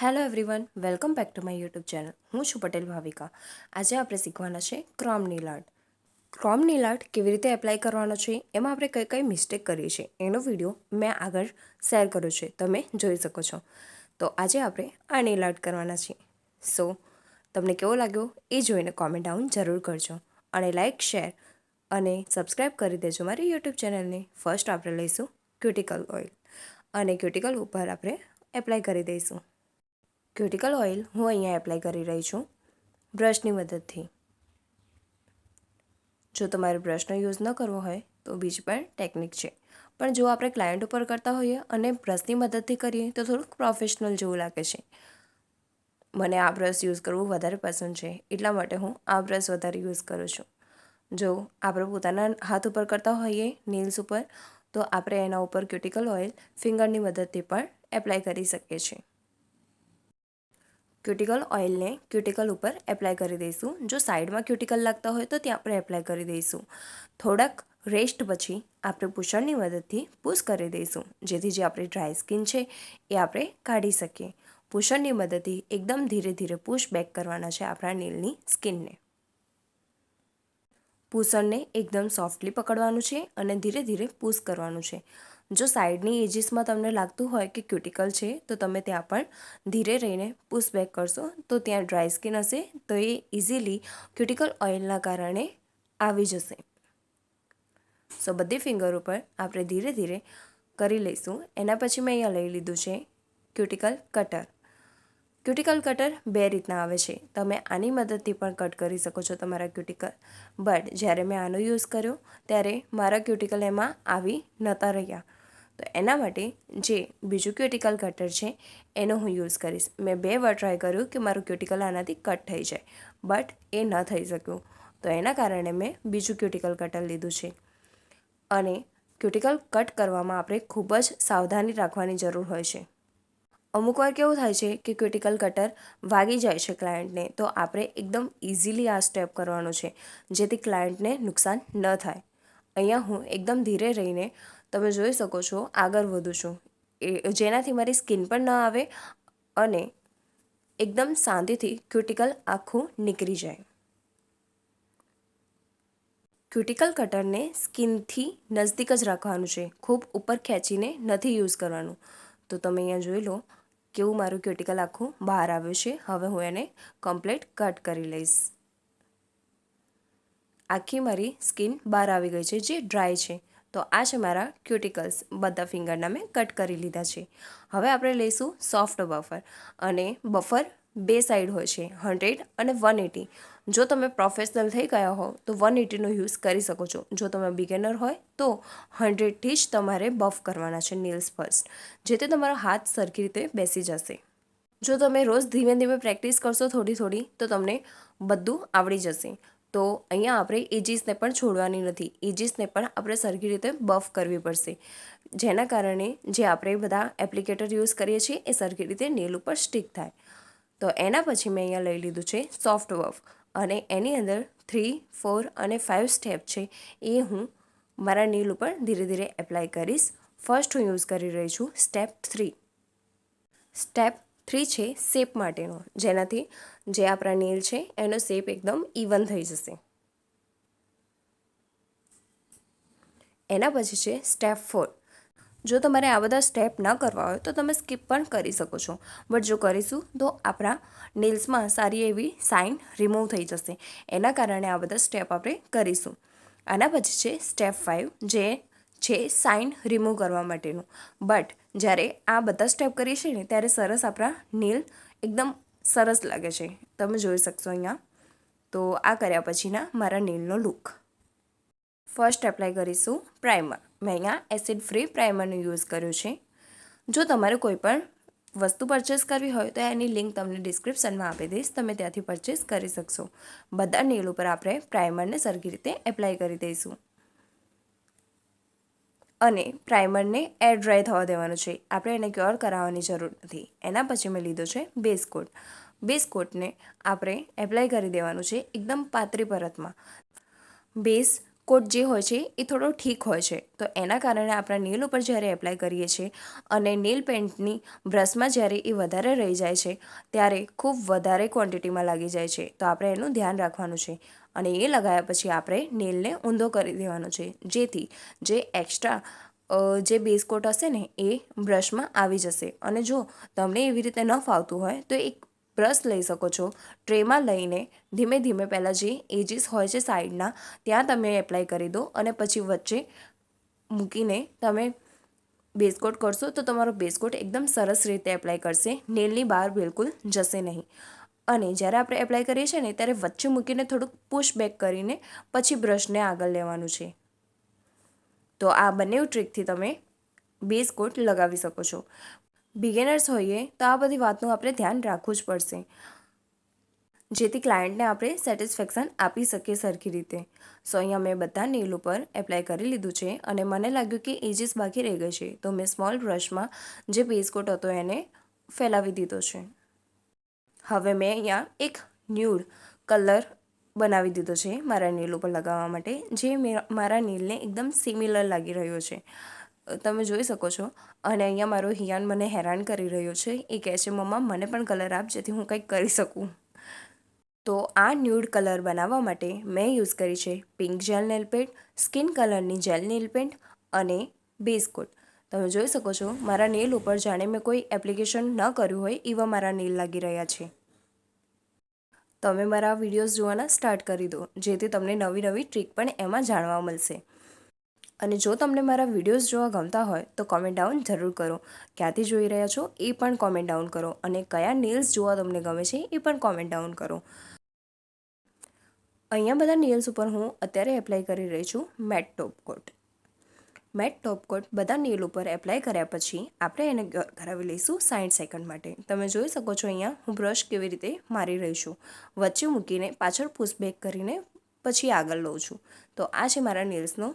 Hello everyone, welcome back to my YouTube channel. હું છું પટેલ ભાવિકા. આજે આપણે શીખવાના છે ક્રોમ નીલ આર્ટ. ક્રોમ નીલ આર્ટ કેવી રીતે એપ્લાય કરવાનો છે, એમાં આપણે કઈ કઈ મિસ્ટેક કરીએ છીએ એનો વિડીયો મેં આગળ શેર કર્યો છે, તમે જોઈ શકો છો. તો આજે આપણે આ નીલ આર્ટ કરવાના છીએ. સો તમને કેવો લાગ્યો એ જોઈને કોમેન્ટ ડાઉન જરૂર કરજો અને લાઇક, શેર અને સબસ્ક્રાઈબ કરી દેજો મારી યુટ્યુબ ચેનલને. ફર્સ્ટ આપણે લઈશું ક્યુટિકલ ઓઇલ અને ક્યુટિકલ ઉપર આપણે એપ્લાય કરી દઈશું. ક્યુટિકલ ઓઇલ હું અહીંયા એપ્લાય કરી રહી છું બ્રશની મદદથી. જો તમારે બ્રશનો યુઝ ન કરવો હોય તો બીજી પણ ટેકનિક છે, પણ જો આપણે ક્લાયન્ટ ઉપર કરતા હોઈએ અને બ્રશની મદદથી કરીએ તો થોડુંક પ્રોફેશનલ જેવું લાગે છે. મને આ બ્રશ યુઝ કરવું વધારે પસંદ છે, એટલા માટે હું આ બ્રશ વધારે યુઝ કરું છું. જો આપણે પોતાના હાથ ઉપર કરતા હોઈએ નેલ્સ ઉપર, તો આપણે એના ઉપર ક્યુટિકલ ઓઇલ ફિંગરની મદદથી પણ એપ્લાય કરી શકીએ છીએ. ક્યુટિકલ ઓઇલને ક્યુટિકલ ઉપર એપ્લાય કરી દઈશું. જો સાઈડમાં ક્યુટિકલ લાગતા હોય તો ત્યાં આપણે એપ્લાય કરી દઈશું. થોડાક રેસ્ટ પછી આપણે પુષણની મદદથી પુશ કરી દઈશું, જેથી જે આપણી ડ્રાય સ્કિન છે એ આપણે કાઢી શકીએ. પુષણની મદદથી એકદમ ધીરે ધીરે પુશ બેક કરવાના છે આપણા નેલની સ્કિનને. પુષણને એકદમ સોફ્ટલી પકડવાનું છે અને ધીરે ધીરે પુશ કરવાનું છે. જો સાઈડની એજીસમાં તમને લાગતું હોય કે ક્યુટિકલ છે તો તમે ત્યાં પણ ધીરે રહીને પુશ બેક કરશો તો ત્યાં ડ્રાય સ્કિન હશે તો એ ઇઝીલી ક્યુટિકલ ઓઇલના કારણે આવી જશે. સો બધી ફિંગર ઉપર આપણે ધીરે ધીરે કરી લઈશું. એના પછી મેં અહીંયા લઈ લીધું છે ક્યુટિકલ કટર. ક્યુટિકલ કટર બે રીતના આવે છે. તમે આની મદદથી પણ કટ કરી શકો છો તમારા ક્યુટિકલ, બટ જ્યારે મેં આનો યુઝ કર્યો ત્યારે મારા ક્યુટિકલ એમાં આવી નહોતા રહ્યા. તો એના માટે જે બીજું ક્યુટિકલ કટર છે એનો હું યુઝ કરીશ. મેં 2 વાર ટ્રાય કર્યું કે મારું ક્યુટિકલ આનાથી કટ થઈ જાય, બટ એ ન થઈ શક્યું. તો એના કારણે મેં બીજું ક્યુટિકલ કટર લીધું છે. અને ક્યુટિકલ કટ કરવામાં આપણે ખૂબ જ સાવધાની રાખવાની જરૂર હોય છે. અમુક વાર કેવું થાય છે કે ક્યુટિકલ કટર વાગી જાય છે ક્લાયન્ટને, તો આપણે એકદમ ઇઝીલી આ સ્ટેપ કરવાનો છે જેથી ક્લાયન્ટને નુકસાન ન થાય. અહીંયા હું એકદમ ધીરે રહીને તમે જોઈ શકો છો આગળ વધું છું, જેનાથી મારી સ્કિન પણ ન આવે અને એકદમ શાંતિથી ક્યુટિકલ આખું નીકળી જાય. ક્યુટિકલ કટરને સ્કિનથી નજદીક જ રાખવાનું છે, ખૂબ ઉપર ખેંચીને નથી યુઝ કરવાનું. તો તમે અહીંયા જોઈ લો કેવું મારું ક્યુટિકલ આખું બહાર આવ્યું છે. હવે હું એને કમ્પ્લીટ કટ કરી લઈશ. આખી મારી સ્કિન બહાર આવી ગઈ છે જે ડ્રાય છે. તો આ છે મારા ક્યુટિકલ્સ, બધા ફિંગરના મેં કટ કરી લીધા છે. હવે આપણે લઈશું સોફ્ટ બફર, અને બફર 2 સાઈડ હોય છે, 100 અને 180. જો તમે પ્રોફેશનલ થઈ ગયા હો તો 180નો યુઝ કરી શકો છો. જો તમે બિગિનર હોય તો 100થી જ તમારે બફ કરવાના છે નેલ્સ ફર્સ્ટ, જેથી તમારો હાથ સરખી રીતે બેસી જશે. જો તમે રોજ ધીમે ધીમે પ્રેક્ટિસ કરશો થોડી તો તમને બધું આવડી જશે. તો અહીંયા આપણે એજીસને પણ છોડવાની નથી. એજીસને પણ આપણે સરખી રીતે બફ કરવી પડશે, જેના કારણે જે આપણે બધા એપ્લિકેટર યુઝ કરીએ છીએ એ સરખી રીતે નેલ ઉપર સ્ટિક થાય. તો એના પછી મેં અહીંયા લઈ લીધું છે સોફ્ટ બફ, અને એની અંદર 3, 4 અને 5 સ્ટેપ છે એ હું મારા નેલ ઉપર ધીરે ધીરે એપ્લાય કરીશ. ફર્સ્ટ હું યુઝ કરી રહી છું સ્ટેપ 3. સ્ટેપ 3 છે શેપ માટેનો, જેનાથી જે આપણા નેલ છે એનો શેપ એકદમ ઇવન થઈ જશે. એના પછી છે સ્ટેપ 4. જો તમારે આ બધા સ્ટેપ ન કરવા હોય તો તમે સ્કીપ પણ કરી શકો છો, બટ જો કરીશું તો આપણા નેલ્સમાં સારી એવી સાઇન રિમૂવ થઈ જશે. એના કારણે આ બધા સ્ટેપ આપણે કરીશું. આના પછી છે સ્ટેપ 5, જે છે સાઇન રિમૂવ કરવા માટેનું. બટ જ્યારે આ બધા સ્ટેપ કરીએ છીએ ને ત્યારે સરસ આપણા નેલ એકદમ સરસ લાગે છે, તમે જોઈ શકશો અહીંયા. તો આ કર્યા પછીના મારા નેલનો લુક. ફર્સ્ટ એપ્લાય કરીશું પ્રાઇમર. મેં અહીંયા એસિડ ફ્રી પ્રાઇમરનો યુઝ કર્યો છે. જો તમારે કોઈ પણ વસ્તુ પરચેસ કરવી હોય તો એની લિંક તમને ડિસ્ક્રિપ્શનમાં આપી દઈશ, તમે ત્યાંથી પરચેસ કરી શકશો. બધા નેલ ઉપર આપણે પ્રાઇમરને સરખી રીતે એપ્લાય કરી દઈશું. અને પ્રાઇમરને એર ડ્રાય થવા દેવાનું છે, આપણે એને ક્યોર કરાવવાની જરૂર નથી. એના પછી મેં લીધો છે બેઝ કોટ. બેઝ કોટને આપણે એપ્લાય કરી દેવાનું છે એકદમ પાતળી પરતમાં. બેઝ કોટ જે હોય છે એ થોડો ઠીક હોય છે, તો એના કારણે આપણા નેલ ઉપર જ્યારે એપ્લાય કરીએ છીએ અને નેલ પેન્ટની બ્રશમાં જ્યારે એ વધારે રહી જાય છે ત્યારે ખૂબ વધારે ક્વોન્ટિટીમાં લાગી જાય છે, તો આપણે એનું ધ્યાન રાખવાનું છે. અને એ લગાવ્યા પછી આપણે નેલને ઊંધો કરી દેવાનો છે, જેથી જે એક્સ્ટ્રા જે બેઝ કોટ હશે ને એ બ્રશમાં આવી જશે. અને જો તમને એવી રીતે ન ફાવતું હોય તો એક બ્રશ લઈ શકો છો, ટ્રેમાં લઈને ધીમે ધીમે પહેલાં જે એજીસ હોય છે સાઈડના ત્યાં તમે એપ્લાય કરી દો અને પછી વચ્ચે મૂકીને તમે બેઝકોટ કરશો તો તમારો બેઝકોટ એકદમ સરસ રીતે એપ્લાય કરશે, નેલની બહાર બિલકુલ જશે નહીં. અને જ્યારે આપણે એપ્લાય કરીએ છીએ ને ત્યારે વચ્ચે મૂકીને થોડુંક પુશ બેક કરીને પછી બ્રશને આગળ લેવાનું છે. તો આ બંને ટ્રીકથી તમે બેઝ કોટ લગાવી શકો છો. બિગિનર્સ હોઈએ તો આ બધી વાતનું આપણે ધ્યાન રાખવું જ પડશે, જેથી ક્લાયન્ટને આપણે સેટિસ્ફેક્શન આપી શકીએ સરખી રીતે. સો અહીંયા મેં બધા નેલ ઉપર એપ્લાય કરી લીધું છે અને મને લાગ્યું કે એજીસ બાકી રહી ગઈ છે, તો મેં સ્મોલ બ્રશમાં જે બેઝ કોટ હતો એને ફેલાવી દીધો છે. હવે મેં અહીંયા એક ન્યૂડ કલર બનાવી દીધો છે મારા નેલ ઉપર લગાવવા માટે, જે મારા નેલને એકદમ સિમિલર લાગી રહ્યો છે, તમે જોઈ શકો છો. અને અહીંયા મારો હિયાન મને હેરાન કરી રહ્યો છે, એ કહે છે મમ્મા મને પણ કલર આપ જેથી હું કંઈક કરી શકું. તો આ ન્યૂડ કલર બનાવવા માટે મેં યુઝ કરી છે pink gel nail paint, skin કલરની જેલ નેલ પેન્ટ અને બેઝ કોટ. તમે જોઈ શકો છો મારા નેલ ઉપર જાણે મેં કોઈ એપ્લિકેશન ન કર્યું હોય એવા મારા નેલ લાગી રહ્યા છે. તમે મારા વિડીયોઝ જોવાના સ્ટાર્ટ કરી દો, જેથી તમને નવી નવી ટ્રીક પણ એમાં જાણવા મળશે. અને જો તમને મારા વિડીયોઝ જોવા ગમતા હોય તો કોમેન્ટ ડાઉન જરૂર કરો, ક્યાંથી જોઈ રહ્યા છો એ પણ કોમેન્ટ ડાઉન કરો, અને કયા નેલ્સ જોવા તમને ગમે છે એ પણ કોમેન્ટ ડાઉન કરો. અહીંયા બધા નેલ્સ ઉપર હું અત્યારે એપ્લાય કરી રહી છું મેટ ટોપ કોટ. મેટ ટોપ કોટ બધા નેલ ઉપર એપ્લાય કર્યા પછી આપણે એને કરાવી લઈશું 60 સેકન્ડ માટે. તમે જોઈ શકો છો અહીંયા હું બ્રશ કેવી રીતે મારી રહી છું, વચ્ચે મૂકીને પાછળ પુશ બેક કરીને પછી આગળ લઉં છું. તો આ છે મારા નેલ્સનો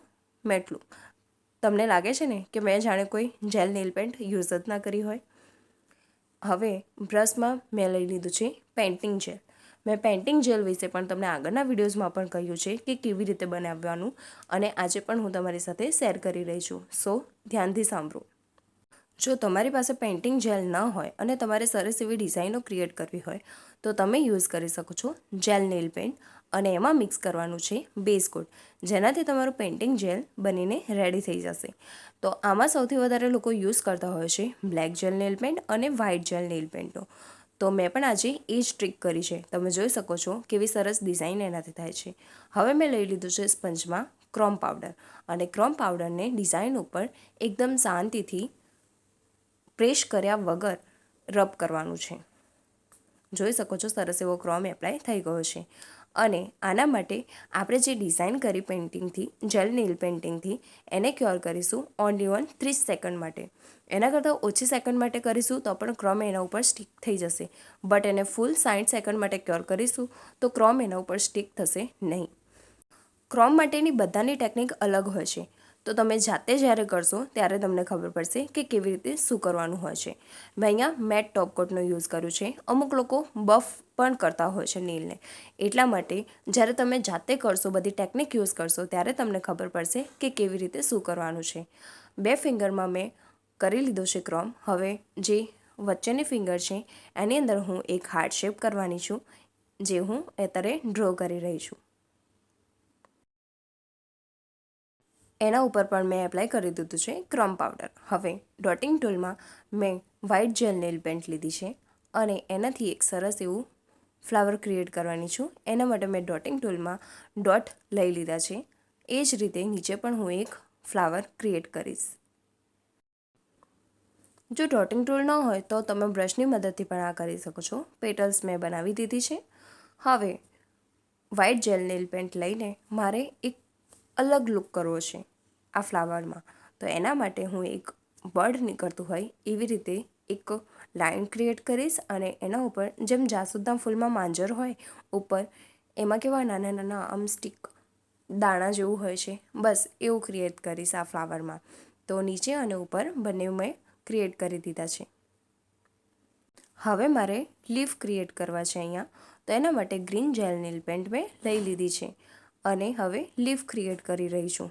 મેટ લુક. તમને લાગે છે ને કે મેં જાણે કોઈ જેલ નેલ પેન્ટ યુઝ જ ના કરી હોય. હવે બ્રશમાં મેં લઈ લીધું છે પેઇન્ટિંગ જેલ. મેં પેઇન્ટિંગ જેલ વિશે પણ તમને આગળના વિડીયોઝમાં પણ કહ્યું છે કે કેવી રીતે બનાવવાનું, અને આજે પણ હું તમારી સાથે શેર કરી રહી છું, સો ધ્યાનથી સાંભળો. જો તમારી પાસે પેઇન્ટિંગ જેલ ન હોય અને તમારે સરસ એવી ડિઝાઇનો ક્રિએટ કરવી હોય તો તમે યુઝ કરી શકો છો જેલ નેલ પેન્ટ, અને એમાં મિક્સ કરવાનું છે બેઝ કોટ, જેનાથી તમારું પેઇન્ટિંગ જેલ બનીને રેડી થઈ જશે. તો આમાં સૌથી વધારે લોકો યુઝ કરતા હોય છે બ્લેક જેલ નેલ પેન્ટ અને વ્હાઇટ જેલ નેલ પેન્ટનો. તો મેં પણ આજે એ જ ટ્રીક કરી છે, તમે જોઈ શકો છો કેવી સરસ ડિઝાઇન એનાથી થાય છે. હવે મેં લઈ લીધું છે સ્પંજમાં ક્રોમ પાવડર, અને ક્રોમ પાવડરને ડિઝાઇન ઉપર એકદમ શાંતિથી પ્રેસ કર્યા વગર રબ કરવાનું છે. જોઈ શકો છો સરસ એવો ક્રોમ એપ્લાય થઈ ગયો છે. અને આના માટે આપણે જે ડિઝાઇન કરી પેઇન્ટિંગથી, જેલ નેલ પેઇન્ટિંગથી, એને ક્યોર કરીશું ઓનલી ઓન 30 સેકન્ડ માટે. એના કરતાં ઓછી સેકન્ડ માટે કરીશું તો પણ ક્રોમ એના ઉપર સ્ટિક થઈ જશે, બટ એને ફૂલ 60 સેકન્ડ માટે ક્યોર કરીશું તો ક્રોમ એના ઉપર સ્ટિક થશે નહીં. ક્રોમ માટેની બધાની ટેકનિક અલગ હોય છે, તો તમે જાતે જ્યારે કરશો ત્યારે તમને ખબર પડશે કે કેવી રીતે શું કરવાનું હોય છે. મેં અહીંયા મેટ ટોપ કોટનો યુઝ કર્યું છે. અમુક લોકો બફ પણ કરતા હોય છે નેલને, એટલા માટે જ્યારે તમે જાતે કરશો, બધી ટેકનિક યુઝ કરશો, ત્યારે તમને ખબર પડશે કે કેવી રીતે શું કરવાનું છે. 2 ફિંગરમાં મેં કરી લીધો છે ક્રોમ. હવે જે વચ્ચેની ફિંગર છે એની અંદર હું એક હાર્ટ શેપ કરવાની છું, જે હું અત્યારે ડ્રો કરી રહી છું. એના ઉપર પણ મેં એપ્લાય કરી દીધું છે ક્રોમ પાવડર. હવે ડોટિંગ ટૂલમાં મેં વ્હાઇટ જેલ નેલ પેન્ટ લીધી છે અને એનાથી એક સરસ એવું ફ્લાવર ક્રિએટ કરવાની છું. એના માટે મેં ડોટિંગ ટૂલમાં ડોટ લઈ લીધા છે. એ જ રીતે નીચે પણ હું એક ફ્લાવર ક્રિએટ કરીશ. જો ડોટિંગ ટૂલ ન હોય તો તમે બ્રશની મદદથી પણ આ કરી શકો છો. પેટલ્સ મેં બનાવી દીધી છે. હવે વ્હાઇટ જેલ નેલ પેન્ટ લઈને મારે એક અલગ લુક કરવો છે આ ફ્લાવરમાં. તો એના માટે હું એક બર્ડ નીકળતું હોય એવી રીતે એક લાઇન ક્રિએટ કરીશ, અને એના ઉપર જેમ જાસૂદના ફૂલમાં માંજર હોય ઉપર, એમાં કેવા નાના નાના આમ સ્ટિક દાણા જેવું હોય છે, બસ એવું ક્રિએટ કરીશ આ ફ્લાવરમાં. તો નીચે અને ઉપર બંને મેં ક્રિએટ કરી દીધા છે. હવે મારે લીફ ક્રિએટ કરવા છે અહીંયા, તો એના માટે ગ્રીન જેલ નેલ પેન્ટ મેં લઈ લીધી છે અને હવે લીફ ક્રિએટ કરી રહી છું.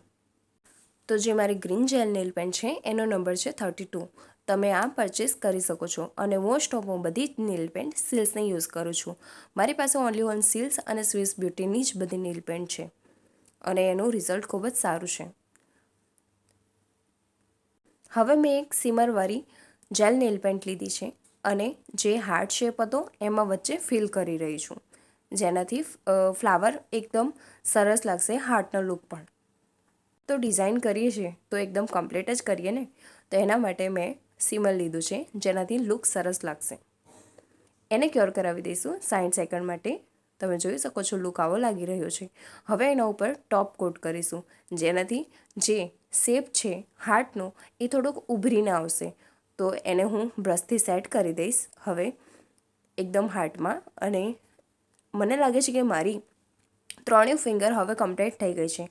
તો જે મારી ગ્રીન જેલ નેલ પેન્ટ છે એનો નંબર છે 32. તમે આ પરચેસ કરી શકો છો. અને મોસ્ટ ઓફ હું બધી જ નેલ પેન્ટ સિલ્સની યુઝ કરું છું. મારી પાસે ઓનલી ઓન સિલ્સ અને સ્વિસ બ્યુટીની જ બધી નેલ પેન્ટ છે અને એનું રિઝલ્ટ ખૂબ જ સારું છે. હવે મેં એક સિમરવાળી જેલ નેલ પેન્ટ લીધી છે અને જે હાર્ટ શેપ હતો એમાં વચ્ચે ફિલ કરી રહી છું, જેનાથી ફ્લાવર એકદમ સરસ લાગશે, હાર્ટનો લુક પણ. તો ડિઝાઇન કરીએ છીએ તો એકદમ કમ્પ્લીટ જ કરીએ ને, તો એના માટે મેં સિમર લીધું છે જેનાથી લુક સરસ લાગશે. એને ક્યોર કરાવી દઈશું 60 સેકન્ડ માટે. તમે જોઈ શકો છો લુક આવો લાગી રહ્યો છે. હવે એના ઉપર ટોપ કોટ કરીશું, જેનાથી જે શેપ છે હાર્ટનો એ થોડોક ઉભરીને આવશે. તો એને હું બ્રશથી સેટ કરી દઈશ હવે એકદમ હાર્ટમાં. અને મને લાગે છે કે મારી ત્રણેય ફિંગર હવે કમ્પ્લીટ થઈ ગઈ છે,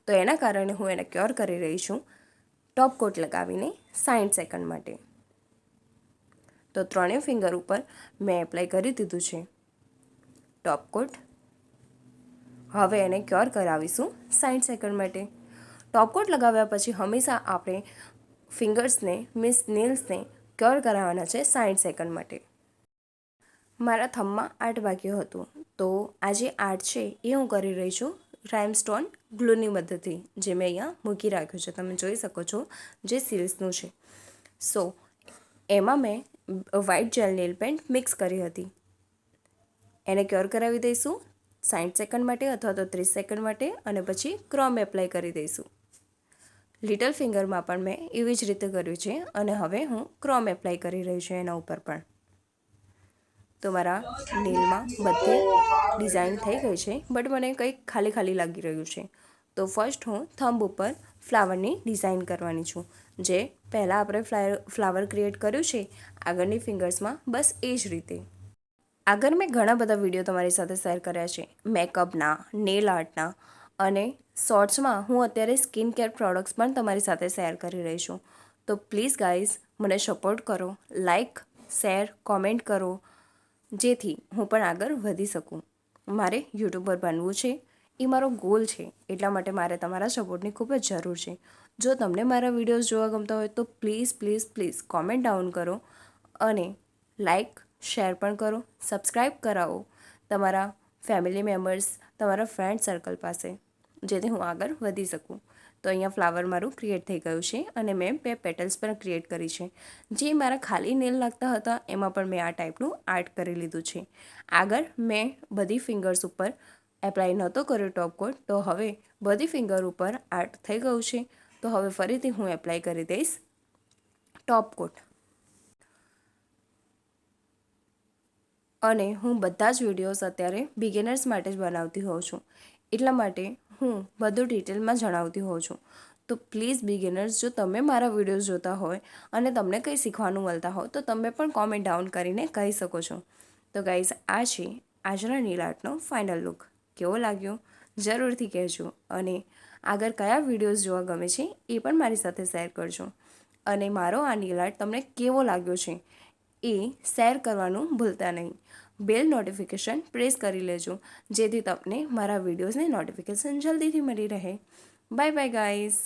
તો એના કારણે હું એને ક્યોર કરી રહી છું ટોપ કોટ લગાવીને 60 સેકન્ડ માટે. તો ત્રણેય ફિંગર ઉપર મેં એપ્લાય કરી દીધું છે ટોપ કોટ. હવે એને ક્યોર કરાવીશું 60 સેકન્ડ માટે. ટોપ કોટ લગાવ્યા પછી હંમેશા આપણે ફિંગર્સને મીન્સ નેલ્સને ક્યોર કરાવવાના છે 60 સેકન્ડ માટે. મારા થંબમાં આર્ટ બાકી હતું, તો આ જે આર્ટ છે એ હું કરી રહી છું રાઇમસ્ટોન ગ્લુની મદદથી, જે મેં અહીંયા મૂકી રાખ્યું છે. તમે જોઈ શકો છો જે સિલ્સનું છે. સો એમાં મેં white gel nail paint mix કરી હતી. એને ક્યોર કરાવી દઈશું 60 સેકન્ડ માટે અથવા તો 30 સેકન્ડ માટે, અને પછી ક્રોમ એપ્લાય કરી દઈશું. લિટલ ફિંગરમાં પણ મેં એવી જ રીતે કર્યું છે અને હવે હું ક્રોમ એપ્લાય કરી રહી છું એના ઉપર પણ. તો મારા નેલમાં બધે ડિઝાઇન થઈ ગઈ છે, બટ મને કંઈક ખાલી ખાલી લાગી રહ્યું છે. તો ફર્સ્ટ હું થંબ ઉપર ફ્લાવરની ડિઝાઇન કરવાની છું, જે પહેલાં આપણે ફ્લાવર ક્રિએટ કર્યું છે આગળની ફિંગર્સમાં, બસ એ જ રીતે. આગળ મેં ઘણા બધા વિડીયો તમારી સાથે શેર કર્યા છે મેકઅપના, નેલ આર્ટના, અને શોર્ટ્સમાં હું અત્યારે સ્કિન કેર પ્રોડક્ટ્સ પણ તમારી સાથે શેર કરી રહી છું. તો પ્લીઝ ગાઈઝ મને સપોર્ટ કરો, લાઇક, શેર, કોમેન્ટ કરો, જેથી હું પણ આગળ વધી શકું. મારે યુટ્યુબર બનવું છે, એ મારો ગોલ છે, એટલા માટે મારે તમારા સપોર્ટની ખૂબ જ જરૂર છે. જો તમને મારા વિડીયોઝ જોવા ગમતા હોય તો please please please comment down કરો અને લાઇક શેર પણ કરો, સબસ્ક્રાઈબ કરાવો તમારા ફેમિલી મેમ્બર્સ, તમારા ફ્રેન્ડ સર્કલ પાસે, જેથી હું આગળ વધી શકું. તો અહીંયા ફ્લાવર મારું ક્રિએટ થઈ ગયું છે અને મેં 2 પેટલ્સ પણ ક્રિએટ કરી છે. જે મારા ખાલી નેલ લાગતા હતા એમાં પણ મેં આ ટાઈપનું આર્ટ કરી લીધું છે. આગળ મેં બધી ફિંગર્સ ઉપર એપ્લાય નહોતો કર્યો ટોપ કોટ, તો હવે બધી ફિંગર ઉપર આર્ટ થઈ ગયું છે. તો હવે ફરીથી હું એપ્લાય કરી દઈશ ટોપ કોટ. અને હું બધા જ વિડીયોઝ અત્યારે બિગિનર્સ માટે જ બનાવતી હોઉં છું, એટલા માટે હું બધું ડિટેલમાં જણાવતી હોઉં છું. તો પ્લીઝ બિગિનર્સ, જો તમે મારા વિડીયોઝ જોતા હોય અને તમને કંઈ શીખવાનું મળતા હોય તો તમે પણ કોમેન્ટ ડાઉન કરીને કહી શકો છો. તો ગાઈઝ, આ છે આજના નેલ આર્ટનો ફાઇનલ લુક. કેવો લાગ્યો જરૂરથી કહેજો, અને આગળ કયા વિડીયોઝ જોવા ગમે છે એ પણ મારી સાથે શેર કરજો. અને મારો આ નેલ આર્ટ તમને કેવો લાગ્યો છે એ શેર કરવાનું ભૂલતા નહીં. બેલ નોટિફિકેશન પ્રેસ કરી લેજો, જેથી તમને મારા વિડીયોઝની નોટિફિકેશન જલ્દીથી મળી રહે. Bye bye guys.